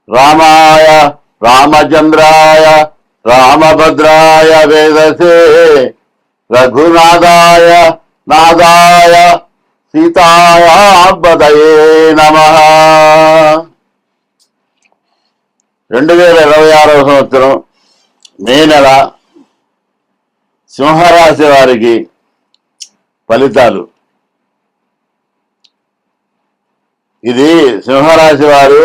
రామాయ రామచంద్రాయ రామభద్రాయ వేదసే రఘునాథాయ నాథాయ సీతాయాపదయే నమః. 2026వ సంవత్సరం మే నెల సింహరాశి వారికి ఫలితాలు. ఇది సింహరాశి వారు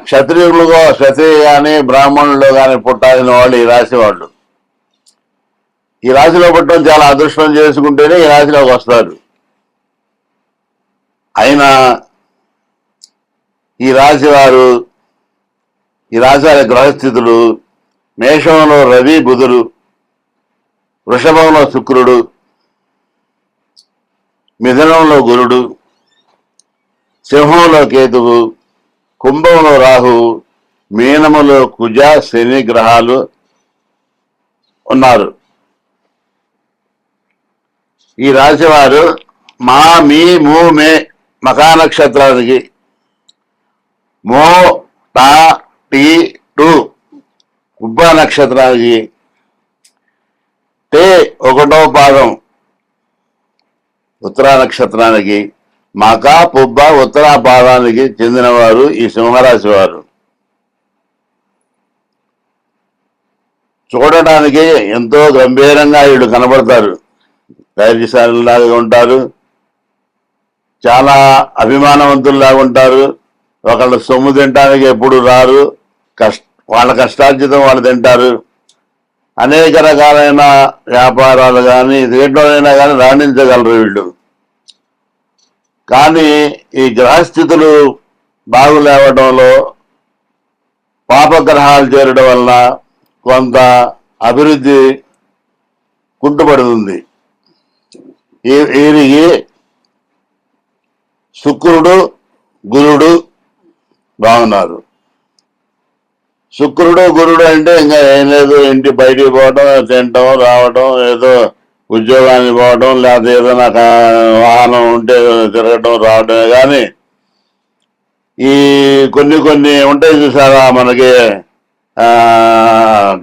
క్షత్రియులు కానీ బ్రాహ్మణులు కానీ పుట్టాల్సిన వాళ్ళు ఈ రాశి వాళ్ళు. ఈ రాశిలో పుట్టడం చాలా అదృష్టం చేసుకుంటేనే ఈ రాశిలోకి వస్తారు. అయినా ఈ రాశి వారి గ్రహస్థితులు మేషంలో రవి బుధుడు, వృషభంలో శుక్రుడు, మిథునంలో గురుడు, సింహంలో కేతువు, కుంభంలో రాహువు, మీనములో కుజ శని గ్రహాలు ఉన్నారు. ఈ రాశి వారు మా మీ మూ మే మకా నక్షత్రానికి మో టా టీ టు ఉబ్బ నక్షత్రానికి టే 1వ పాదం ఉత్తరా నక్షత్రానికి మకా పుబ్బ ఉత్తరా పాదానికి చెందినవారు ఈ సింహరాశి వారు. చూడటానికి ఎంతో గంభీరంగా వీళ్ళు కనబడతారు. ధైర్యశాలులాగా ఉంటారు, చాలా అభిమానవంతుల్లాగా ఉంటారు. ఒకళ్ళ సొమ్ము తినడానికి ఎప్పుడు రారు, వాళ్ళ కష్టార్జితం వాళ్ళు తింటారు. అనేక రకాలైన వ్యాపారాలు కానీ దేంట్లోనైనా కానీ రాణించగలరు వీళ్ళు. కానీ ఈ గ్రహస్థితులు బాగులేవడంలో పాపగ్రహాలు చేరడం వలన కొంత అభివృద్ధి కుంటుపడుతుంది. వీరికి శుక్రుడు గురుడు బాగున్నారు. శుక్రుడు గురుడు అంటే ఇంకా ఏం లేదు, ఇంటి బయటికి పోవడం, తినటం, రావడం, ఏదో ఉద్యోగానికి పోవడం, లేకపోతే ఏదైనా వాహనం ఉంటే తిరగటం రావడమే. కానీ ఈ కొన్ని ఉంటాయి చూసారా, మనకి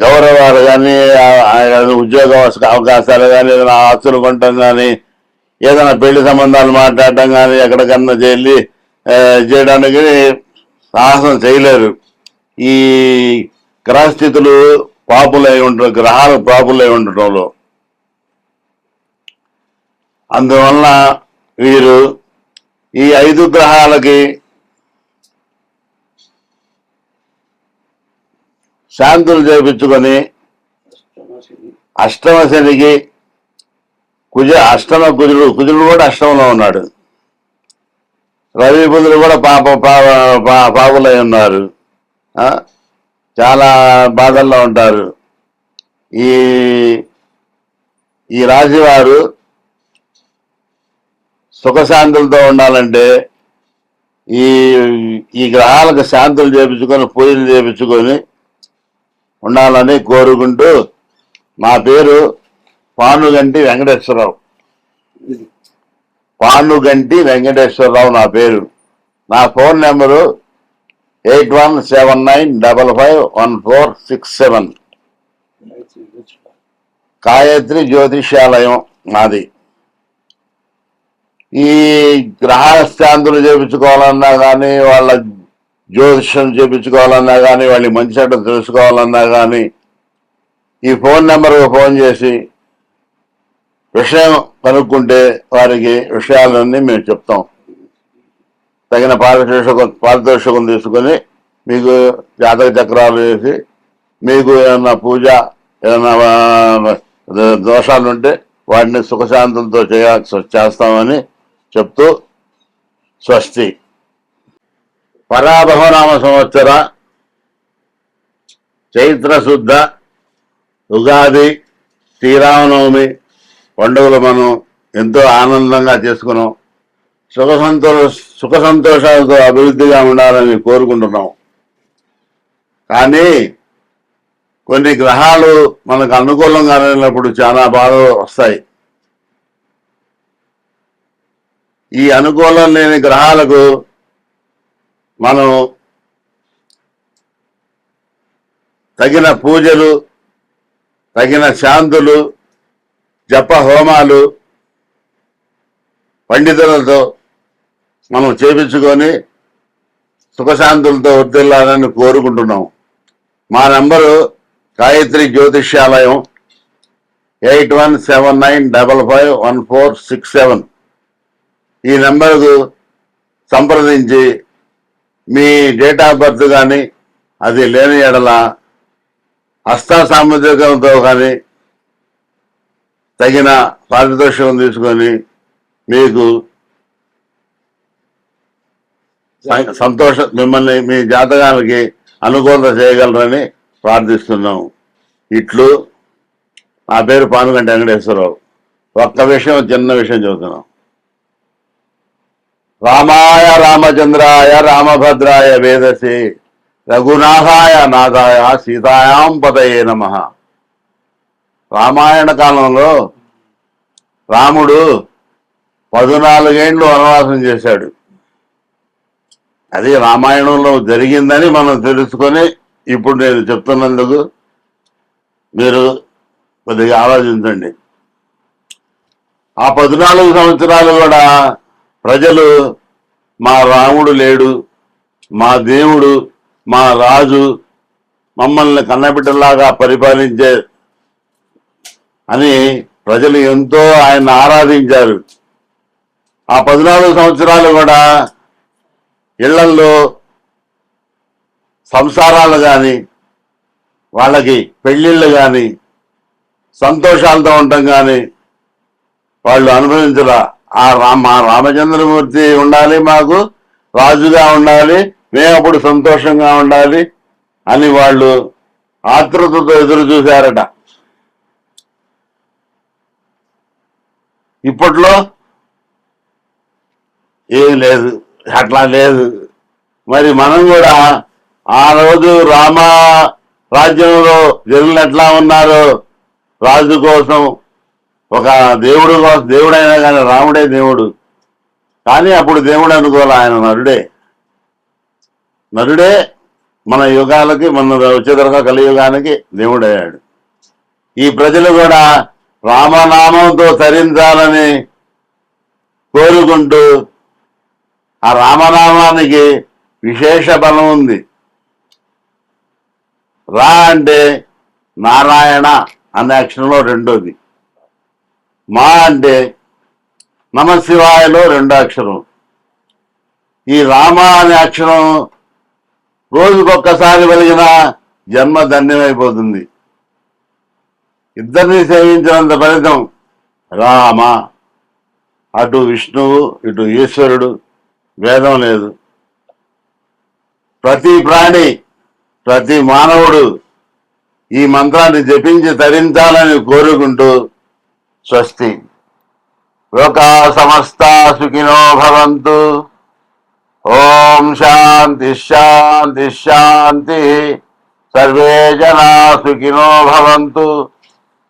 గౌరవాలు కానీ ఉద్యోగ అవకాశాలు కానీ ఏదైనా ఆస్తులు కొనటం కానీ ఏదైనా పెళ్లి సంబంధాలు మాట్లాడటం కానీ ఎక్కడికన్నా వెళ్ళి చేయడానికి సాహసం చేయలేరు. ఈ గ్రహస్థితులు గ్రహాలు పాపులై ఉండటంలో. అందువలన వీరు ఈ 5 గ్రహాలకి శాంతులు చేపించుకొని అష్టమ శనికి కుజుడు కూడా అష్టమంలో ఉన్నాడు. రవి బుధుడు కూడా పాపులై ఉన్నారు. చాలా బాధల్లో ఉంటారు. ఈ రాశి వారు సుఖశాంతులతో ఉండాలంటే ఈ గ్రహాలకు శాంతులు చేపించుకొని పూజలు చేపించుకొని ఉండాలని కోరుకుంటూ, మా పేరు పానుగంటి వెంకటేశ్వరరావు. నా పేరు. నా ఫోన్ నెంబరు 8179551467. గాయత్రి జ్యోతిష్యాలయం మాది. ఈ గ్రహశాంతులు చేపించుకోవాలన్నా కానీ, వాళ్ళ జ్యోతిష్యం చేపించుకోవాలన్నా కానీ, వాళ్ళ మంచి చెడ్డ తెలుసుకోవాలన్నా కానీ ఈ ఫోన్ నెంబర్కు ఫోన్ చేసి విషయం కనుక్కుంటే వారికి విషయాలన్నీ మేము చెప్తాం. తగిన పారితోషికం తీసుకొని మీకు జాతక చక్రాలు వేసి మీకు ఏమన్నా పూజ ఏదైనా దోషాలుంటే వాటిని సుఖశాంతులతో చేస్తామని చెప్తూ స్వస్తి. పరాభవనామ సంవత్సర చైత్ర శుద్ధ ఉగాది శ్రీరామనవమి పండుగలు మనం ఎంతో ఆనందంగా చేసుకున్నాం. సుఖ సంతోషాలతో అభివృద్ధిగా ఉండాలని కోరుకుంటున్నాం. కానీ కొన్ని గ్రహాలు మనకు అనుకూలంగా లేనప్పుడు చాలా బాధలు వస్తాయి. ఈ అనుకూలం లేని గ్రహాలకు మనం తగిన పూజలు, తగిన శాంతులు, జప హోమాలు పండితులతో మనం చేపించుకొని సుఖశాంతులతో వర్ధిల్లాలని కోరుకుంటున్నాం. మా నంబరు గాయత్రి జ్యోతిష్యాలయం 8179551467. ఈ నెంబర్కు సంప్రదించి మీ డేట్ ఆఫ్ బర్త్ కానీ అది లేని ఎడల హస్త సాముద్రికంతో కానీ తగిన పారితోషికం తీసుకొని మీకు మిమ్మల్ని మీ జాతకానికి అనుకూలత చేయగలరని ప్రార్థిస్తున్నాం. ఇట్లు నా పేరు పానుగంటి వెంకటేశ్వరరావు. ఒక్క విషయం, చిన్న విషయం చెబుతున్నాం. రామాయ రామచంద్రాయ రామభద్రాయ వేదసే రఘునాథాయ నాథాయ సీతాయాం పదయే నమః. రామాయణ కాలంలో రాముడు 14 ఏళ్ళు వనవాసం చేశాడు. అది రామాయణంలో జరిగిందని మనం తెలుసుకొని ఇప్పుడు నేను చెప్తున్నందుకు మీరు కొద్దిగా ఆలోచించండి. ఆ 14 సంవత్సరాలు కూడా ప్రజలు మా రాముడు లేడు, మా దేవుడు, మా రాజు మమ్మల్ని కన్నబిడ్డలాగా పరిపాలించే అని ప్రజలు ఎంతో ఆయన ఆరాధించారు. ఆ 14 సంవత్సరాలు కూడా ఇళ్లల్లో సంసారాలు కానీ, వాళ్ళకి పెళ్ళిళ్ళు కానీ, సంతోషాలతో ఉండటం కానీ వాళ్ళు అనుభవించరా. మా రామచంద్రమూర్తి ఉండాలి, మాకు రాజుగా ఉండాలి, మేము అప్పుడు సంతోషంగా ఉండాలి అని వాళ్ళు ఆతృతతో ఎదురు చూశారట. ఇప్పట్లో ఏం లేదు, అట్లా లేదు. మరి మనం కూడా ఆ రోజు రామ రాజ్యంలో జనులు ఎట్లా ఉన్నారో రాజు కోసం, ఒక దేవుడు కోసం, దేవుడైనా కానీ రాముడే దేవుడు. కానీ అప్పుడు దేవుడు అనుకోవాలి, ఆయన నరుడే మన యుగాలకి, మన వచ్చేదరగా కలియుగానికి దేవుడయ్యాడు. ఈ ప్రజలు కూడా రామనామంతో తరించాలని కోరుకుంటూ, ఆ రామనామానికి విశేష బలం ఉంది. రా అంటే నారాయణ అనే అక్షరంలో రెండోది, మా అంటే నమశివాయలో 2వ అక్షరం. ఈ రామ అనే అక్షరం రోజుకొక్కసారి వెలిగిన జన్మ ధన్యమైపోతుంది. ఇద్దరిని సేవించినంత ఫలితం. రామ, అటు విష్ణువు ఇటు ఈశ్వరుడు, భేదం లేదు. ప్రతి ప్రాణి, ప్రతి మానవుడు ఈ మంత్రాన్ని జపించి తరించాలని కోరుకుంటూ స్వస్తి. లోకా సమస్త సుఖినో భవంతు. ఓం శాంతి శాంతి శాంతి. సర్వే జనా సుఖినో భవంతు.